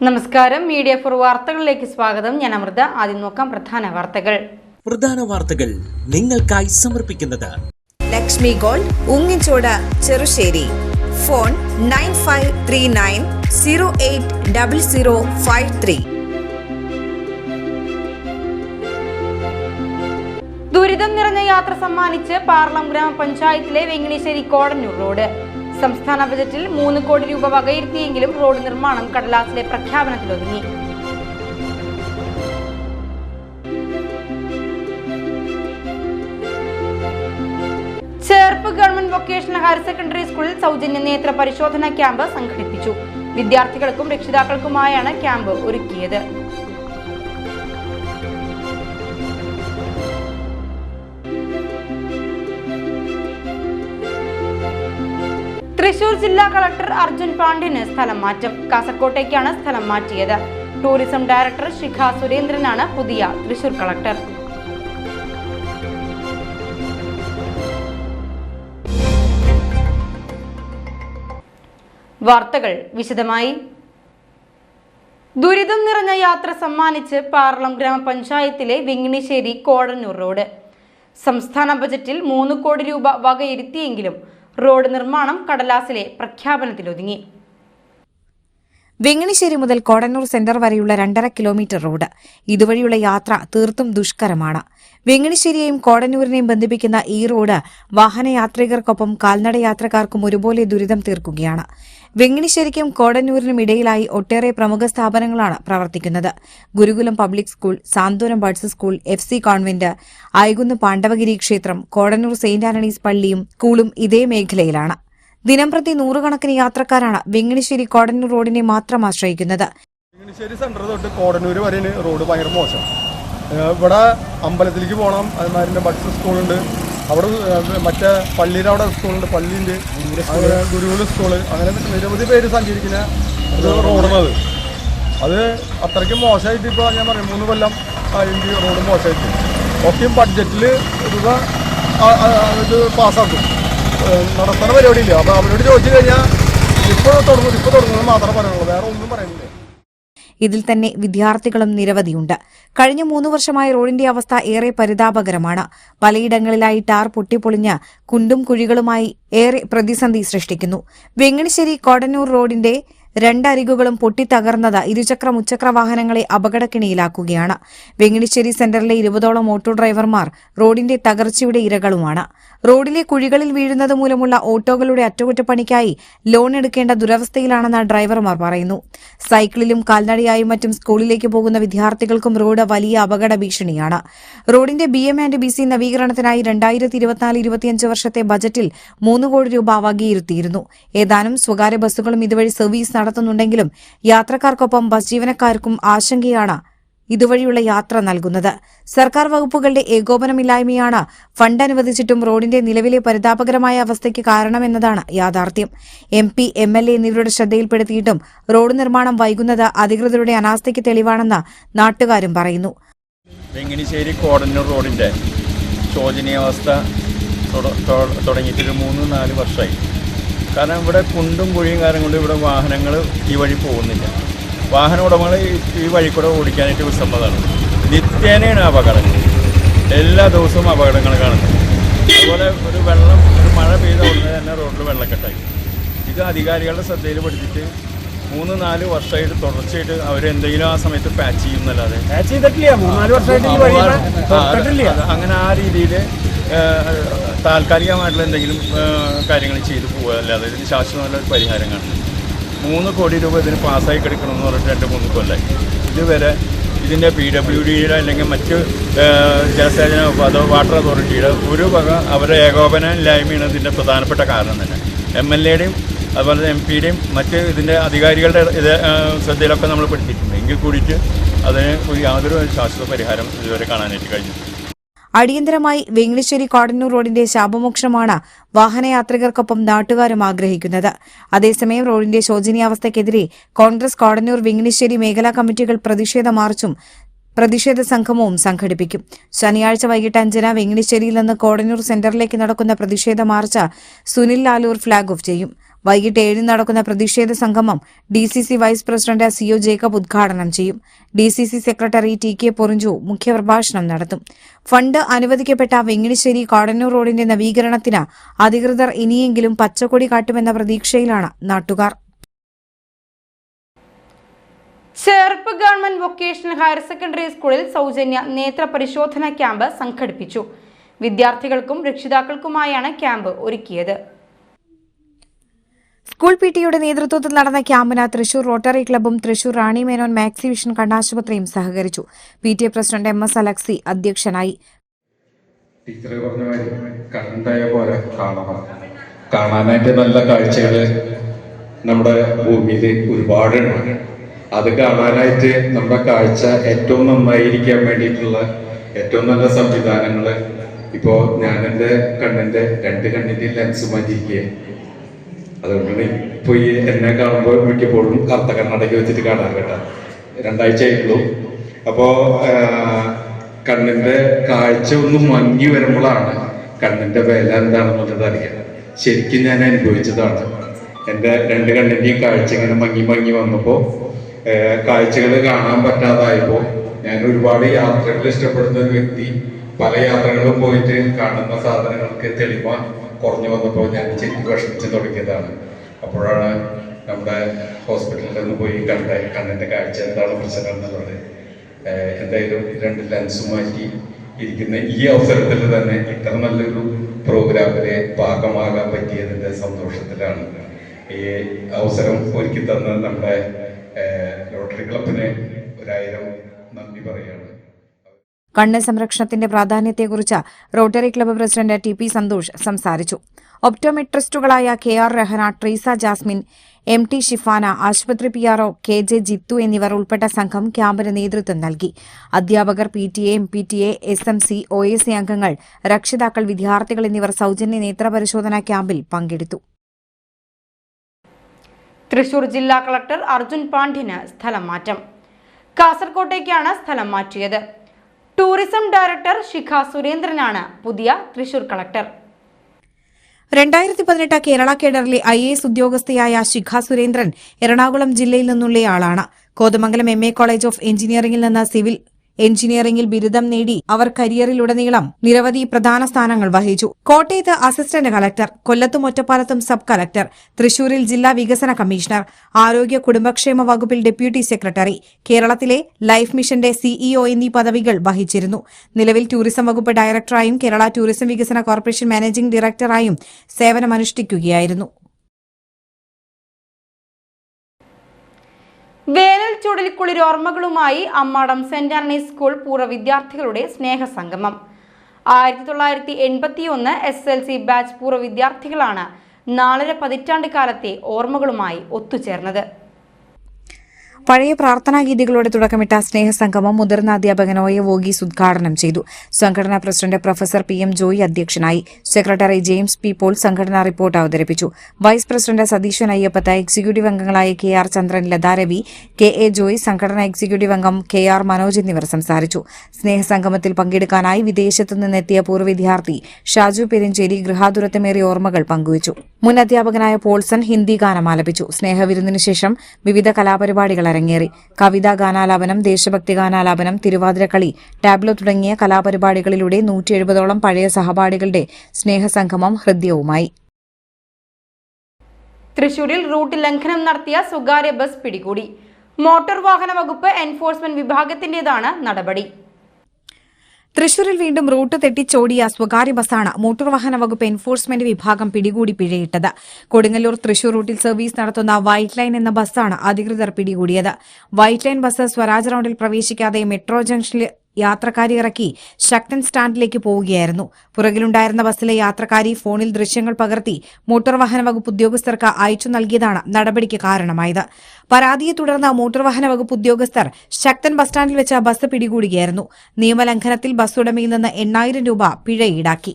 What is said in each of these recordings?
നമസ്കാരം, media for വാർത്തകളിലേക്ക് സ്വാഗതം. ഞാൻ അമൃത. ആദ്യം നോക്കാം പ്രധാന വാർത്തകൾ നിങ്ങൾക്കായി സമർപ്പിക്കുന്നത് ലക്ഷ്മി ഗോൾഡ്, ഉങ്ങിച്ചോട്, ചെറുശ്ശേരി. ഫോൺ 9539080053. ദുരിതം നിറഞ്ഞ യാത്ര സമ്മാനിച്ച് പാർലം ഗ്രാമപഞ്ചായത്തിലെ വെങ്ങിണിശ്ശേരി കോടന്നൂർ റോഡ്. സംസ്ഥാന ബജറ്റിൽ 3 കോടി രൂപ വകയിരുത്തിയെങ്കിലും റോഡ് നിർമ്മാണം കടലാസിലെ പ്രഖ്യാപനത്തിലൊതുങ്ങി. Cherpu government vocational higher secondary സ്കൂളിൽ സൗജന്യ നേത്ര പരിശോധനാ ക്യാമ്പ് സംഘടിപ്പിച്ചു. വിദ്യാർത്ഥികൾക്കും രക്ഷിതാക്കൾക്കുമായാണ് ക്യാമ്പ് ഒരുക്കിയത്. തൃശൂർ ജില്ലാ കളക്ടർ അർജുൻ പാണ്ഡ്യന് സ്ഥലം മാറ്റം. കാസർകോട്ടേക്കാണ് സ്ഥലം മാറ്റിയത്. ടൂറിസം ഡയറക്ടർ ശിഖ സുരേന്ദ്രനാണ് പുതിയ തൃശൂർ കളക്ടർ. വാർത്തകൾ വിശദമായി. ദുരിതം നിറഞ്ഞ യാത്ര സമ്മാനിച്ച് പാർലം ഗ്രാമപഞ്ചായത്തിലെ വെങ്ങിണിശ്ശേരി കോടന്നൂർ റോഡ്. സംസ്ഥാന ബജറ്റിൽ 3 കോടി രൂപ വകയിരുത്തിയെങ്കിലും റോഡ് നിർമ്മാണം കടലാസിലെ പ്രഖ്യാപനത്തിലൊതുങ്ങി. വെങ്ങിണിശ്ശേരി മുതൽ കോടന്നൂർ സെന്റർ വരെയുള്ള 2.5 കിലോമീറ്റർ റോഡ്. ഇതുവഴിയുള്ള യാത്ര തീർത്തും ദുഷ്കരമാണ്. വെങ്ങിണിശ്ശേരിയെയും കോടന്നൂരിനെയും ബന്ധിപ്പിക്കുന്ന ഈ റോഡ് വാഹനയാത്രികർക്കൊപ്പം കാൽനട യാത്രക്കാർക്കും ഒരുപോലെ ദുരിതം തീർക്കുകയാണ്. വെങ്ങിണിശ്ശേരിക്കും കോടന്നൂരിനും ഇടയിലായി ഒട്ടേറെ പ്രമുഖ സ്ഥാപനങ്ങളാണ് പ്രവർത്തിക്കുന്നത്. ഗുരുകുലം പബ്ലിക് സ്കൂൾ, സാന്ത്വനം ബഡ്സ് സ്കൂൾ, FC കോൺവെന്റ്, ഐകുന്ന് പാണ്ഡവഗിരി ക്ഷേത്രം, കോടന്നൂർ സെന്റ് ആന്റണീസ് പള്ളിയും സ്കൂളും ഇതേ മേഖലയിലാണ്. ദിനംപ്രതി 100 കണക്കിന് യാത്രക്കാരാണ് വെങ്ങിണിശ്ശേരി കോടന്നൂർ റോഡിനെ മാത്രം ആശ്രയിക്കുന്നത്. വെങ്ങിണിശ്ശേരി സെന്റർ തൊട്ട് കോടന്നൂർ വരെ റോഡ് ഭയങ്കര മോശം. ഇവിടെ അമ്പലത്തിലേക്ക് പോകണം. അതുമാതിരി ബഡ്സ് സ്കൂളുണ്ട്, അവിടെ മറ്റേ പള്ളിയുടെ അവിടെ സ്കൂളുണ്ട്, പള്ളിയുണ്ട്, ഗുരുകുല സ്കൂള്, അങ്ങനെ നിരവധി പേര് സഞ്ചരിക്കുന്ന റോഡാണത്. അത് അത്രയ്ക്കും മോശമായിട്ട് ഇപ്പോൾ ഞാൻ പറയും 3 കൊല്ലം അതിൻ്റെ റോഡ് മോശമായിട്ട് ഒക്കെയും ബഡ്ജറ്റിൽ രൂപ ഇത് പാസ്സാക്കും. നടത്തുന്ന പരിപാടിയില്ല. അപ്പോൾ അവരോട് ചോദിച്ചു കഴിഞ്ഞാൽ ഇപ്പോൾ തുടങ്ങുന്നത് മാത്രമേ പറയുള്ളൂ, വേറെ ഒന്നും പറയുന്നില്ല. ഇതിൽ തന്നെ വിദ്യാർത്ഥികളും നിരവധിയുണ്ട്. കഴിഞ്ഞ 3 വർഷമായി റോഡിന്റെ അവസ്ഥ ഏറെ പരിതാപകരമാണ്. പലയിടങ്ങളിലായി ടാർ പൊട്ടിപ്പൊളിഞ്ഞ് കുണ്ടും കുഴികളുമായി ഏറെ പ്രതിസന്ധി സൃഷ്ടിക്കുന്നു. വെങ്ങിണിശ്ശേരി കോടന്നൂർ റോഡിന്റെ 2 അരികുകളും പൊട്ടിത്തകർന്നത് ഇരുചക്ര മുച്ചക്ര വാഹനങ്ങളെ അപകടക്കിണിയിലാക്കുകയാണ്. വെങ്ങിണിശ്ശേരി സെന്ററിലെ 20ഓളം ഓട്ടോ ഡ്രൈവർമാർ റോഡിന്റെ തകർച്ചയുടെ ഇരകളുമാണ്. റോഡിലെ കുഴികളിൽ വീഴുന്നത് മൂലമുള്ള ഓട്ടോകളുടെ അറ്റകുറ്റപ്പണിക്കായി ലോൺ എടുക്കേണ്ട ദുരവസ്ഥയിലാണെന്ന് ഡ്രൈവർമാർ പറയുന്നു. സൈക്കിളിലും കാൽനടയായും മറ്റും സ്കൂളിലേക്ക് പോകുന്ന വിദ്യാർത്ഥികൾക്കും റോഡ് വലിയ അപകട ഭീഷണിയാണ്. റോഡിന്റെ BM&BC നവീകരണത്തിനായി 2024-25 വർഷത്തെ ബജറ്റിൽ 3 കോടി രൂപ വകയിരുത്തിയിരുന്നു. ഏതാനും സ്വകാര്യ ബസ്സുകളും ഇതുവഴി സർവീസ് നടത്തുന്നുണ്ടെങ്കിലും യാത്രക്കാർക്കൊപ്പം ബസ് ജീവനക്കാർക്കും ആശങ്കയാണ് ഇതുവഴിയുള്ള യാത്ര നൽകുന്നത്. സർക്കാർ വകുപ്പുകളുടെ ഏകോപനമില്ലായ്മയാണ് ഫണ്ട് അനുവദിച്ചിട്ടും റോഡിന്റെ നിലവിലെ പരിതാപകരമായ അവസ്ഥയ്ക്ക് കാരണമെന്നതാണ് യാഥാർത്ഥ്യം. MP, MLA എന്നിവരുടെ ശ്രദ്ധയിൽപ്പെടുത്തിയിട്ടും റോഡ് നിർമ്മാണം വൈകുന്നത് അധികൃതരുടെ അനാസ്ഥയ്ക്ക് തെളിവാണെന്ന് നാട്ടുകാരും പറയുന്നു. വെങ്ങിണിശ്ശേരി കോടന്നൂർ റോഡിന്റെ ശോചനീയാവസ്ഥ തുടങ്ങിയിട്ടൊരു 3-4 വർഷമായി. കാരണം ഇവിടെ കുണ്ടും കുഴിയും കാരണം കൊണ്ട് ഇവിടെ വാഹനങ്ങൾ ഈ വഴി പോകുന്നില്ല. വാഹന ഉടമകൾ ഈ വഴി കൂടെ ഓടിക്കാനായിട്ട് വിസമ്മതമാണ്. നിത്യേനയാണ് അപകടങ്ങൾ. എല്ലാ ദിവസവും അപകടങ്ങൾ കാണുന്നത്. അതുപോലെ ഒരു മഴ പെയ്ത ഉടനെ തന്നെ റോഡിൽ വെള്ളക്കെട്ടായി. ഇത് അധികാരികളുടെ ശ്രദ്ധയിൽ പെടുത്തിയിട്ട് 3-4 വർഷമായിട്ട് തുടർച്ചയായിട്ട് അവരെന്തെങ്കിലും ആ സമയത്ത് പാച്ച് ചെയ്യുന്നല്ലാതെ അങ്ങനെ ആ രീതിയിൽ താൽക്കാലികമായിട്ടുള്ള എന്തെങ്കിലും കാര്യങ്ങൾ ചെയ്തു പോകുക അല്ലാതെ ഇതിന് ശാശ്വതമായ ഒരു പരിഹാരം കാണുന്നു. 3 കോടി രൂപ ഇതിന് പാസ്സായി കിടക്കണമെന്ന് പറഞ്ഞിട്ട് 2-3 കൊല്ലമായി. ഇതുവരെ ഇതിൻ്റെ PWDയുടെ അല്ലെങ്കിൽ മറ്റ് ജലസേചന വാട്ടർ അതോറിറ്റിയുടെ ഒരു വക അവരുടെ ഏകോപനമില്ലായ്മയാണ് ഇതിൻ്റെ പ്രധാനപ്പെട്ട കാരണം തന്നെ. MLAയുടെയും അതുപോലെ MP യുടെയും മറ്റ് ഇതിൻ്റെ അധികാരികളുടെ ശ്രദ്ധയിലൊക്കെ നമ്മൾ പെടുത്തിയിട്ടുണ്ട്. എങ്കിൽ കൂടിയിട്ട് അതിന് യാതൊരു ശാശ്വത പരിഹാരം ഇതുവരെ കാണാനായിട്ട് കഴിഞ്ഞു. അടിയന്തരമായി വെങ്ങിണിശ്ശേരി കോടന്നൂർ റോഡിന്റെ ശാപമോക്ഷമാണ് വാഹനയാത്രികർക്കൊപ്പം നാട്ടുകാരും ആഗ്രഹിക്കുന്നത്. അതേസമയം റോഡിന്റെ ശോചനീയാവസ്ഥയ്ക്കെതിരെ കോൺഗ്രസ് കോടന്നൂർ വെങ്ങിണിശ്ശേരി മേഖലാ കമ്മിറ്റികൾ പ്രതിഷേധ മാർച്ചും പ്രതിഷേധ സംഗമവും സംഘടിപ്പിക്കും. ശനിയാഴ്ച വൈകിട്ട് 5-ന് വെങ്ങിണിശ്ശേരിയിൽ നിന്ന് കോടന്നൂർ സെന്ററിലേക്ക് നടക്കുന്ന പ്രതിഷേധ march Sunil Lalur flag off ചെയ്യും. വൈകിട്ട് 7 നടക്കുന്ന പ്രതിഷേധ സംഗമം DCC vice president CO Jacob ഉദ്ഘാടനം ചെയ്യും. DCC സെക്രട്ടറി TK പൊറിഞ്ചു മുഖ്യപ്രഭാഷണം നടത്തും. ഫണ്ട് അനുവദിക്കപ്പെട്ട വെങ്ങിണിശ്ശേരി കാടന്നൂർ റോഡിന്റെ നവീകരണത്തിന് അധികൃതർ ഇനിയെങ്കിലും പച്ചക്കൊടി കാട്ടുമെന്ന പ്രതീക്ഷയിലാണ് നാട്ടുകാർ. Cherpu government vocational higher secondary സ്കൂളിൽ സൗജന്യ നേത്ര പരിശോധന ക്യാമ്പ് സംഘടിപ്പിച്ചു. വിദ്യാർത്ഥികൾക്കും രക്ഷിതാക്കൾക്കുമായാണ് ക്യാമ്പ് ഒരുക്കിയത്. സ്കൂൾ PTയുടെ നേതൃത്വത്തിൽ നടന്ന ക്യാമ്പിന് തൃശൂർ റോട്ടറി ക്ലബ്ബും തൃശൂർ റാണി മേനോൻ മാക്സി വിഷൻ കണ്ണാശുപത്രിയും സഹകരിച്ചു. PTA പ്രസിഡന്റ് MS അലക്സി അധ്യക്ഷനായി. ടീച്ചർ പറഞ്ഞ കണ്ടായ പോലെ കാണാനായിട്ട് നല്ല കാഴ്ചകൾ നമ്മുടെ ഭൂമിയിൽ ഒരുപാടുണ്ട്. അത് കാണാനായിട്ട് നമ്മുടെ കാഴ്ച ഏറ്റവും നന്നായിരിക്കാൻ വേണ്ടിയിട്ടുള്ള ഏറ്റവും നല്ല സംവിധാനങ്ങൾ ഇപ്പോൾ ഞാൻ എൻ്റെ കണ്ണിൻ്റെ 2 കണ്ണിൻ്റെ ലെൻസ് മാറ്റിയിരിക്കുക. അതുകൊണ്ടാണ് ഇപ്പോൾ ഈ എന്നെ കാണുമ്പോൾ മിക്കപ്പോഴും കറുത്ത കണ്ണടക്കി വെച്ചിട്ട് കാണാൻ കേട്ടോ. 2 ആഴ്ചയായിട്ടുള്ളൂ. അപ്പോൾ കണ്ണിൻ്റെ കാഴ്ച ഒന്ന് മങ്ങി വരുമ്പോഴാണ് കണ്ണിൻ്റെ വില എന്താണെന്നുള്ളത് അറിയാം. ശരിക്കും ഞാൻ അനുഭവിച്ചതാണ്. എൻ്റെ 2 കണ്ണിൻ്റെയും കാഴ്ച ഇങ്ങനെ മങ്ങി വന്നപ്പോൾ കാഴ്ചകൾ കാണാൻ പറ്റാതായപ്പോൾ ഞാൻ ഒരുപാട് യാത്രകൾ ഇഷ്ടപ്പെടുന്ന ഒരു വ്യക്തി. പല യാത്രകളും പോയിട്ട് കാണുന്ന സാധനങ്ങൾക്ക് തെളിമ കുറഞ്ഞു വന്നപ്പോൾ ഞാൻ ചെറ്റി വിഷമിച്ച് തുടങ്ങിയതാണ്. അപ്പോഴാണ് നമ്മുടെ ഹോസ്പിറ്റലിൽ നിന്ന് പോയി കണ്ണിൻ്റെ കാഴ്ച എന്താണ് പ്രശ്നം എന്നുള്ളത്. എന്തായാലും 2 ലെൻസ് മാറ്റി ഇരിക്കുന്ന ഈ അവസരത്തിൽ തന്നെ ഇത്ര നല്ലൊരു പ്രോഗ്രാമിലെ ഭാഗമാകാൻ പറ്റിയതിൻ്റെ സന്തോഷത്തിലാണ്. ഈ അവസരം ഒരുക്കി തന്ന നമ്മുടെ റോട്ടറി ക്ലബിന് 1000 നന്ദി പറയുകയാണ്. കണ്ണ് സംരക്ഷണത്തിന്റെ പ്രാധാന്യത്തെക്കുറിച്ച് rotary club president TP Santhosh സംസാരിച്ചു. ഒപ്റ്റോമെട്രിസ്റ്റുകളായ KR Rahana, Treesa Jasmine, MT Shifana, ആശുപത്രി PRO KJ ജിത്തു എന്നിവർ ഉൾപ്പെട്ട സംഘം ക്യാമ്പിന് നേതൃത്വം നൽകി. അധ്യാപകർ, PTA, MPTA, SMC, OAC അംഗങ്ങൾ, രക്ഷിതാക്കൾ, വിദ്യാർത്ഥികൾ എന്നിവർ സൗജന്യ നേത്രപരിശോധനാ ക്യാമ്പിൽ പങ്കെടുത്തു. തൃശൂർ ജില്ലാ കളക്ടർ അർജുൻ പാണ്ഡ്യന് സ്ഥലം മാറ്റം. കാസർകോട്ടേക്കാണ് സ്ഥലം മാറ്റിയത്. ടൂറിസം ഡയറക്ടർ ശിഖ സുരേന്ദ്രനാണ് പുതിയ തൃശൂർ കളക്ടർ. 2018 കേരള കേഡറിലെ IAS ഉദ്യോഗസ്ഥയായ ശിഖ സുരേന്ദ്രൻ എറണാകുളം ജില്ലയിൽ നിന്നുള്ളയാളാണ്. കോതമംഗലം MA കോളേജ് ഓഫ് എഞ്ചിനീയറിംഗിൽ നിന്ന് സിവിൽ എഞ്ചിനീയറിംഗിൽ ബിരുദം നേടി അവർ കരിയറിലുടനീളം നിരവധി പ്രധാന സ്ഥാനങ്ങൾ വഹിച്ചു. കോട്ടയത്ത് അസിസ്റ്റന്റ് കളക്ടർ, കൊല്ലത്തും ഒറ്റപ്പാലത്തും സബ് കളക്ടർ, തൃശൂരിൽ ജില്ലാ വികസന കമ്മീഷണർ, ആരോഗ്യ കുടുംബക്ഷേമ വകുപ്പിൽ ഡെപ്യൂട്ടി സെക്രട്ടറി, കേരളത്തിലെ ലൈഫ് മിഷന്റെ CEO എന്നീ പദവികൾ വഹിച്ചിരുന്നു. നിലവിൽ ടൂറിസം വകുപ്പ് ഡയറക്ടറായും കേരള ടൂറിസം വികസന കോർപ്പറേഷൻ മാനേജിംഗ് ഡയറക്ടറായും സേവനമനുഷ്ഠിക്കുകയായിരുന്നു. വേനൽ ചൂടിൽ കുളിരോർമ്മകളുമായി അമ്മാടം സെന്റ് ആന്റണീസ് സ്കൂൾ പൂർവ്വ വിദ്യാർത്ഥികളുടെ സ്നേഹസംഗമം. 1981 SLC ബാച്ച് പൂർവ്വ വിദ്യാർത്ഥികളാണ് 4 പതിറ്റാണ്ട് കാലത്തെ ഓർമ്മകളുമായി ഒത്തുചേർന്നത്. പഴയ പ്രാർത്ഥനാ ഗീതികളോടെ തുടക്കമിട്ട സ്നേഹസംഗമം മുതിർന്ന അധ്യാപകൻ OA വോഗീസ് ഉദ്ഘാടനം ചെയ്തു. സംഘടനാ പ്രസിഡന്റ് പ്രൊഫസർ PM ജോയി അധ്യക്ഷനായി. സെക്രട്ടറി ജെയിംസ് P പോൾ സംഘടനാ റിപ്പോർട്ട് അവതരിപ്പിച്ചു. Vice president Satheesan Ayyappath, executive അംഗങ്ങളായ KR Chandran, Latha Ravi, KA Joy, സംഘടനാ എക്സിക്യൂട്ടീവ് അംഗം KR മനോജ് എന്നിവർ സംസാരിച്ചു. സ്നേഹസംഗമത്തിൽ പങ്കെടുക്കാനായി വിദേശത്തു നിന്നെത്തിയ പൂർവ്വ വിദ്യാർത്ഥി ഷാജു പെരിഞ്ചേരി ഗൃഹാതുരത്വമേറിയ ഓർമ്മകൾ പങ്കുവച്ചു. മുൻ അധ്യാപകനായ പോൾസൺ ഹിന്ദി ഗാനം ആലപിച്ചു. സ്നേഹവിരുന്നിനു ശേഷം വിവിധ കലാപരിപാടികൾ അരങ്ങേറി. കവിതാ ഗാനാലാപനം, ദേശഭക്തി ഗാനാലാപനം, തിരുവാതിരക്കളി, ടാബ്ലോ തുടങ്ങിയ കലാപരിപാടികളിലൂടെ 170ഓളം പഴയ സഹപാഠികളുടെ സ്നേഹസംഗമം ഹൃദ്യവുമായി. തൃശൂരിൽ റൂട്ട് ലംഘനം നടത്തിയ സ്വകാര്യ ബസ് പിടികൂടി. മോട്ടോർ വാഹന വകുപ്പ് എൻഫോഴ്സ്മെന്റ് വിഭാഗത്തിന്റേതാണ് നടപടി. തൃശൂരിൽ വീണ്ടും റൂട്ട് തെറ്റിച്ചോടിയ സ്വകാര്യ ബസ്സാണ് മോട്ടോർ വാഹന വകുപ്പ് എൻഫോഴ്സ്മെന്റ് വിഭാഗം പിടികൂടി പിഴയിട്ടത്. കൊടുങ്ങല്ലൂർ തൃശൂർ റൂട്ടിൽ സർവീസ് നടത്തുന്ന വൈറ്റ് ലൈൻ എന്ന ബസ്സാണ് അധികൃതർ പിടികൂടിയത്. വൈറ്റ് ലൈൻ ബസ് സ്വരാജ് റൌണ്ടിൽ പ്രവേശിക്കാതെ മെട്രോ ജംഗ്ഷനിൽ യാത്രക്കാരി ഇറക്കി ശക്തൻ സ്റ്റാൻഡിലേക്ക് പോവുകയായിരുന്നു. പുറകിലുണ്ടായിരുന്ന ബസ്സിലെ യാത്രക്കാരി ഫോണിൽ ദൃശ്യങ്ങൾ പകർത്തി മോട്ടോർ വാഹന വകുപ്പ് ഉദ്യോഗസ്ഥർക്ക് അയച്ചു നൽകിയതാണ് നടപടിക്ക് കാരണമായത്. പരാതിയെ തുടർന്ന് മോട്ടോർ വാഹന വകുപ്പ് ഉദ്യോഗസ്ഥർ ശക്തൻ ബസ് സ്റ്റാൻഡിൽ വെച്ച് ബസ് പിടികൂടുകയായിരുന്നു. നിയമലംഘനത്തിൽ ബസ് ഉടമയിൽ നിന്ന് 8000 രൂപ പിഴ ഈടാക്കി.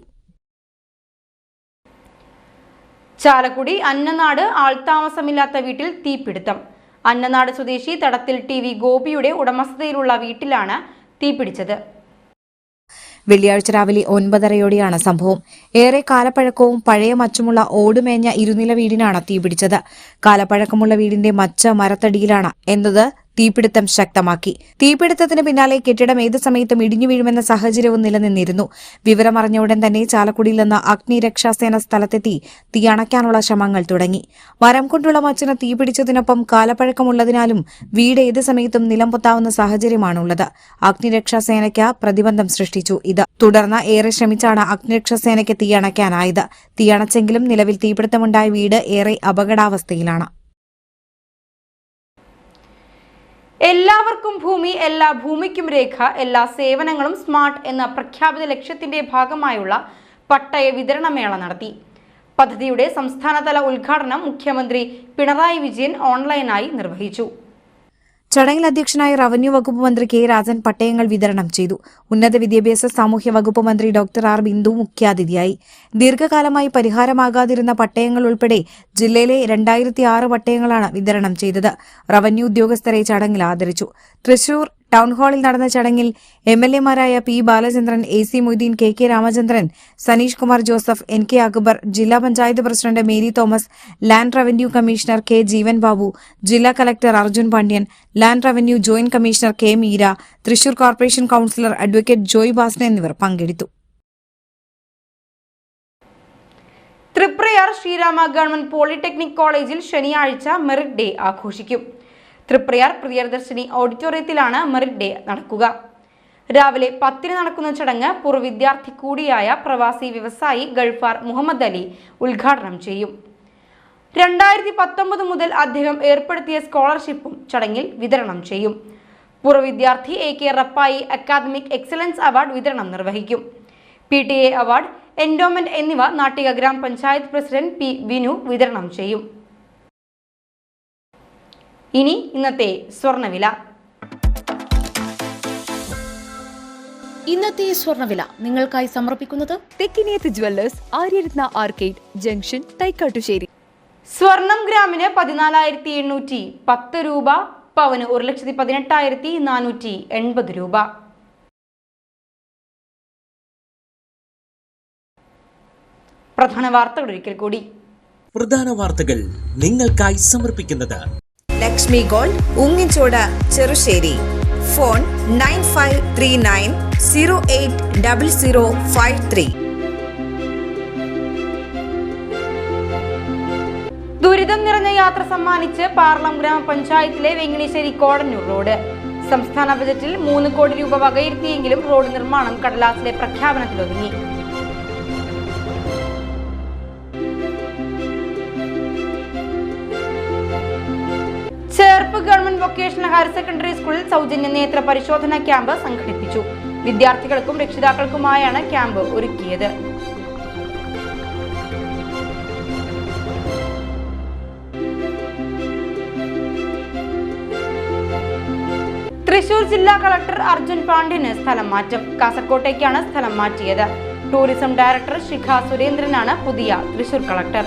ചാലക്കുടി അന്നനാട് ആൾതാമസമില്ലാത്ത വീട്ടിൽ തീപിടുത്തം. അന്നനാട് സ്വദേശി തടത്തിൽ TV ഗോപിയുടെ ഉടമസ്ഥതയിലുള്ള വീട്ടിലാണ് തീപിടിച്ചത്. വെള്ളിയാഴ്ച രാവിലെ 9:30യോടെയാണ് സംഭവം. ഏറെ കാലപ്പഴക്കവും പഴയ മച്ചുമുള്ള ഓടുമേഞ്ഞ ഇരുനില വീടിനാണ് തീപിടിച്ചത്. കാലപ്പഴക്കമുള്ള വീടിന്റെ മച്ച മരത്തടിയിലാണ് എന്നത് തീപിടുത്തം ശക്തമാക്കി. തീപിടുത്തത്തിന് പിന്നാലെ കെട്ടിടം ഏത് സമയത്തും ഇടിഞ്ഞു വീഴുമെന്ന സാഹചര്യവും നിലനിന്നിരുന്നു. വിവരമറിഞ്ഞ ഉടൻ തന്നെ ചാലക്കുടിയിൽ നിന്ന് അഗ്നിരക്ഷാസേന സ്ഥലത്തെത്തി തീ അണയ്ക്കാനുള്ള ശ്രമങ്ങൾ തുടങ്ങി. മരം കൊണ്ടുള്ള മച്ചിന് തീപിടിച്ചതിനൊപ്പം കാലപ്പഴക്കമുള്ളതിനാലും വീട് ഏത് സമയത്തും നിലംപൊത്താവുന്ന സാഹചര്യമാണുള്ളത്. അഗ്നിരക്ഷാസേനയ്ക്ക് പ്രതിബന്ധം സൃഷ്ടിച്ചു. തുടർന്ന് ഏറെ ശ്രമിച്ചാണ് അഗ്നിരക്ഷാസേനയ്ക്ക് തീ അണയ്ക്കാനായത്. തീയണച്ചെങ്കിലും നിലവിൽ തീപിടുത്തമുണ്ടായ വീട് ഏറെ അപകടാവസ്ഥയിലാണ്. എല്ലാവർക്കും ഭൂമി, എല്ലാ ഭൂമിക്കും രേഖ, എല്ലാ സേവനങ്ങളും സ്മാർട്ട് എന്ന പ്രഖ്യാപിത ലക്ഷ്യത്തിന്റെ ഭാഗമായുള്ള പട്ടയ വിതരണമേള നടത്തി. പദ്ധതിയുടെ സംസ്ഥാനതല ഉദ്ഘാടനം മുഖ്യമന്ത്രി പിണറായി വിജയൻ ഓൺലൈനായി നിർവഹിച്ചു. ചടങ്ങിൽ അധ്യക്ഷനായ റവന്യൂ വകുപ്പ് മന്ത്രി കെ രാജൻ പട്ടയങ്ങൾ വിതരണം ചെയ്തു. ഉന്നത വിദ്യാഭ്യാസ സാമൂഹ്യ വകുപ്പ് മന്ത്രി ഡോക്ടർ ആർ ബിന്ദു മുഖ്യാതിഥിയായി. ദീർഘകാലമായി പരിഹാരമാകാതിരുന്ന പട്ടയങ്ങൾ ഉൾപ്പെടെ ജില്ലയിലെ 2006 പട്ടയങ്ങളാണ് വിതരണം ചെയ്തത്. റവന്യൂ ഉദ്യോഗസ്ഥരെ ചടങ്ങിൽ ആദരിച്ചു. തൃശൂർ ടൗൺഹാളിൽ നടന്ന ചടങ്ങിൽ എംഎൽഎമാരായ P Balachandran, AC Moideen, KK Ramachandran, Saneesh Kumar Joseph, NK Akbar, ജില്ലാ panchayat president Mary Thomas, land revenue commissioner K Jeevan Babu, ജില്ലാ collector Arjun Pandian, land revenue joint commissioner K Meera, Thrissur corporation councillor advocate Joy Basna എന്നിവർ പങ്കെടുത്തു. തൃപ്രയാർ ശ്രീരാമ ഗവൺമെന്റ് പോളിടെക്നിക് കോളേജിൽ ശനിയാഴ്ച മെറിറ്റ് ഡേ ആഘോഷിക്കും. തൃപ്രയാർ പ്രിയദർശിനി ഓഡിറ്റോറിയത്തിലാണ് മെറിറ്റ് ഡേ നടക്കുക. രാവിലെ 10 നടക്കുന്ന ചടങ്ങ് പൂർവ്വ വിദ്യാർത്ഥി കൂടിയായ പ്രവാസി വ്യവസായി ഗൾഫാർ മുഹമ്മദ് അലി ഉദ്ഘാടനം ചെയ്യും. 2019 മുതൽ അദ്ദേഹം ഏർപ്പെടുത്തിയ സ്കോളർഷിപ്പും ചടങ്ങിൽ വിതരണം ചെയ്യും. പൂർവ്വ വിദ്യാർത്ഥി AK Rappai academic excellence award വിതരണം നിർവഹിക്കും. PTA അവാർഡ്, എൻഡോമെന്റ് എന്നിവ നാട്ടിക ഗ്രാമപഞ്ചായത്ത് പ്രസിഡന്റ് P വിനു വിതരണം ചെയ്യും. ഇനി ഇന്നത്തെ സ്വർണ്ണവില. ഇന്നത്തെ സ്വർണ്ണവില നിങ്ങൾക്കായി സമർപ്പിക്കുന്നത് Thekkiniyath jewellers, Aryaratna arcade junction, Thaikkattussery. സ്വർണം ഗ്രാമിന് 14,810 രൂപ, പവന് 1,18,480 രൂപ. പ്രധാന വാർത്തകൾ ഒരിക്കൽ കൂടി. പ്രധാന വാർത്തകൾ നിങ്ങൾക്കായി സമർപ്പിക്കുന്നത് ലക്ഷ്മി ഗോൾഡ്, ഉങ്ങിച്ചോട്, ചെറുശ്ശേരി. ഫോൺ 9539080053. ദുരിതം നിറഞ്ഞ യാത്ര സമ്മാനിച്ച് പാർലം ഗ്രാമപഞ്ചായത്തിലെ വെങ്ങിണിശ്ശേരി കോടന്നൂർ റോഡ്. സംസ്ഥാന ബജറ്റിൽ 3 കോടി രൂപ വകയിരുത്തിയെങ്കിലും റോഡ് നിർമ്മാണം കടലാസിലെ പ്രഖ്യാപനത്തിലൊതുങ്ങി. Cherpu government vocational higher secondary സ്കൂളിൽ സൗജന്യ നേത്ര പരിശോധനാ ക്യാമ്പ് സംഘടിപ്പിച്ചു. വിദ്യാർത്ഥികൾക്കും രക്ഷിതാക്കൾക്കുമായാണ് ക്യാമ്പ് ഒരുക്കിയത്. തൃശൂർ ജില്ലാ കളക്ടർ അർജുൻ പാണ്ഡ്യന് സ്ഥലം മാറ്റം. കാസർകോട്ടേക്കാണ് സ്ഥലം മാറ്റിയത്. ടൂറിസം ഡയറക്ടർ ശിഖ സുരേന്ദ്രനാണ് പുതിയ തൃശൂർ കളക്ടർ.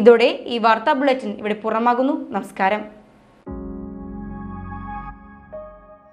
ഇതോടെ ഈ വാർത്താ ബുള്ളറ്റിൻ ഇവിടെ പൂർണ്ണമാകുന്നു. നമസ്കാരം.